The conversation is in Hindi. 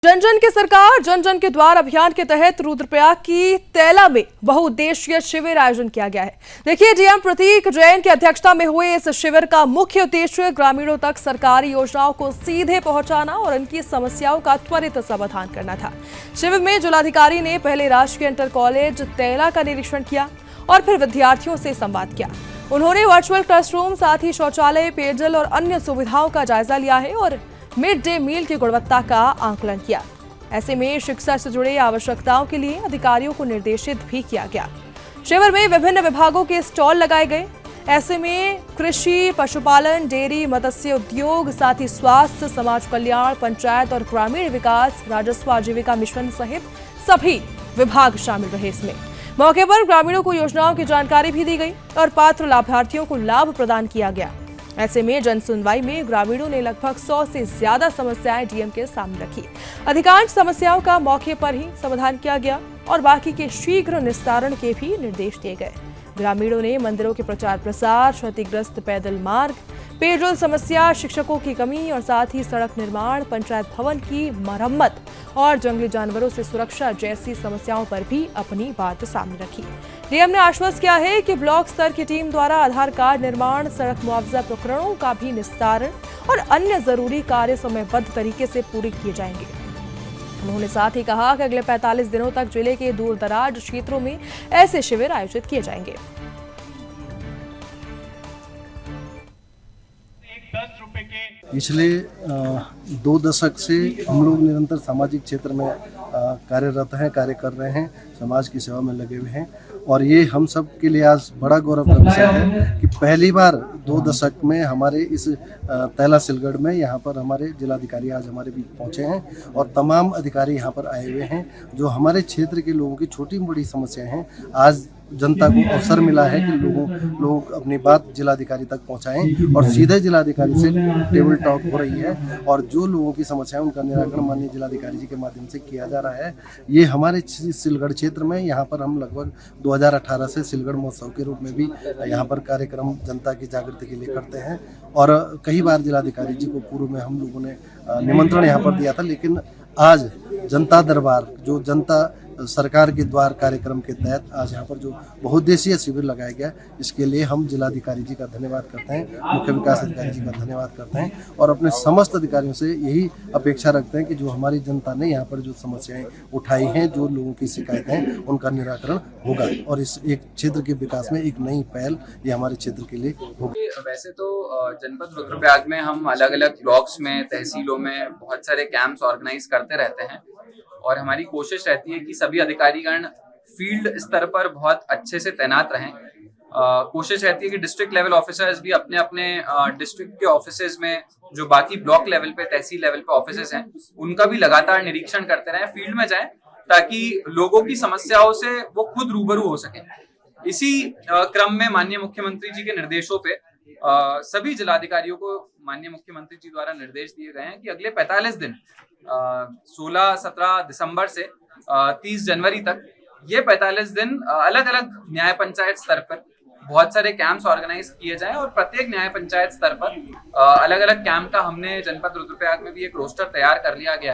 जन जन की सरकार जन जन के द्वार अभियान के तहत रुद्रप्रयाग की तैला में बहुउद्देशीय शिविर आयोजन किया गया है। देखिए, डीएम प्रतीक जैन की अध्यक्षता में हुए इस शिविर का मुख्य उद्देश्य ग्रामीणों तक सरकारी योजनाओं को सीधे पहुंचाना और उनकी समस्याओं का त्वरित समाधान करना था। शिविर में जिलाधिकारी ने पहले राजकीय इंटर कॉलेज तैला का निरीक्षण किया और फिर विद्यार्थियों से संवाद किया। उन्होंने वर्चुअल क्लासरूम, साथ ही शौचालय, पेयजल और अन्य सुविधाओं का जायजा लिया है और मिड डे मील की गुणवत्ता का आंकलन किया। ऐसे में शिक्षा से जुड़े आवश्यकताओं के लिए अधिकारियों को निर्देशित भी किया गया। शिविर में विभिन्न विभागों के स्टॉल लगाए गए। ऐसे में कृषि, पशुपालन, डेयरी, मत्स्य उद्योग, साथ ही स्वास्थ्य, समाज कल्याण, पंचायत और ग्रामीण विकास, राजस्व आजीविका मिशन सहित सभी विभाग शामिल रहे। इसमें मौके पर ग्रामीणों को योजनाओं की जानकारी भी दी गई और पात्र लाभार्थियों को लाभ प्रदान किया गया। ऐसे में जन सुनवाई में ग्रामीणों ने लगभग 100 से ज्यादा समस्याएं डीएम के सामने रखी। अधिकांश समस्याओं का मौके पर ही समाधान किया गया और बाकी के शीघ्र निस्तारण के भी निर्देश दिए गए। ग्रामीणों ने मंदिरों के प्रचार प्रसार, क्षतिग्रस्त पैदल मार्ग, पेयजल समस्या, शिक्षकों की कमी और साथ ही सड़क निर्माण, पंचायत भवन की मरम्मत और जंगली जानवरों से सुरक्षा जैसी समस्याओं पर भी अपनी बात सामने रखी। डीएम ने आश्वस्त किया है कि ब्लॉक स्तर की टीम द्वारा आधार कार्ड निर्माण, सड़क मुआवजा प्रकरणों का भी निस्तारण और अन्य जरूरी कार्य समयबद्ध तरीके से पूरे किए जाएंगे। उन्होंने साथ ही कहा कि अगले 45 दिनों तक जिले के दूर दराज क्षेत्रों में ऐसे शिविर आयोजित किए जाएंगे। पिछले 2 दशक से हम लोग निरंतर सामाजिक क्षेत्र में कार्यरत हैं, कार्य कर रहे हैं, समाज की सेवा में लगे हुए हैं और ये हम सब के लिए आज बड़ा गौरव का विषय है कि पहली बार 2 दशक में हमारे इस तैला सिलगढ़ में यहाँ पर हमारे जिलाधिकारी आज हमारे बीच पहुँचे हैं और तमाम अधिकारी यहाँ पर आए हुए हैं। जो हमारे क्षेत्र के लोगों की छोटी बड़ी समस्याएं हैं, आज जनता को अवसर मिला है कि लोग अपनी बात जिलाधिकारी तक पहुंचाएं और सीधे जिलाधिकारी से टेबल टॉक हो रही है और जो लोगों की समस्याएं उनका निराकरण माननीय जिलाधिकारी जी के माध्यम से किया जा रहा है। ये हमारे सिलगढ़ क्षेत्र में यहाँ पर हम लगभग 2018 से सिलगढ़ महोत्सव के रूप में भी यहाँ पर कार्यक्रम जनता की जागृति के लिए करते हैं और कई बार जिलाधिकारी जी को पूर्व में हम लोगों ने निमंत्रण यहाँ पर दिया था, लेकिन आज जनता दरबार, जो जनता सरकार के द्वार कार्यक्रम के तहत आज यहाँ पर जो बहुउद्देशीय शिविर लगाया गया, इसके लिए हम जिलाधिकारी जी का धन्यवाद करते हैं, मुख्य विकास अधिकारी जी का धन्यवाद करते हैं और अपने समस्त अधिकारियों से यही अपेक्षा रखते हैं कि जो हमारी जनता ने यहाँ पर जो समस्याएं उठाई हैं, जो लोगों की शिकायतें हैं, उनका निराकरण होगा और इस एक क्षेत्र के विकास में एक नई पहल ये हमारे क्षेत्र के लिए होगी। वैसे तो जनपद रुद्रप्रयाग में हम अलग अलग ब्लॉक्स में, तहसीलों में बहुत सारे कैंप्स ऑर्गेनाइज करते रहते हैं और हमारी कोशिश रहती है कि सभी अधिकारीगण फील्ड स्तर पर बहुत अच्छे से तैनात रहें। कोशिश रहती है कि डिस्ट्रिक्ट लेवल ऑफिसर्स भी अपने अपने डिस्ट्रिक्ट के ऑफिसेज में, जो बाकी ब्लॉक लेवल पे, तहसील लेवल पे ऑफिसेज हैं, उनका भी लगातार निरीक्षण करते रहें, फील्ड में जाएं ताकि लोगों की समस्याओं से वो खुद रूबरू हो सकें। इसी क्रम में माननीय मुख्यमंत्री जी के निर्देशों पे सभी जिलाधिकारियों को माननीय मुख्यमंत्री जी द्वारा निर्देश दिए गए हैं कि अगले 45 दिन 16-17 दिसंबर से 30 जनवरी तक ये 45 दिन अलग अलग न्याय पंचायत स्तर पर बहुत सारे कैंप्स ऑर्गेनाइज किए जाएं और प्रत्येक न्याय पंचायत स्तर पर अलग अलग कैंप का हमने जनपद रुद्रप्रयाग में भी एक रोस्टर तैयार कर लिया गया है।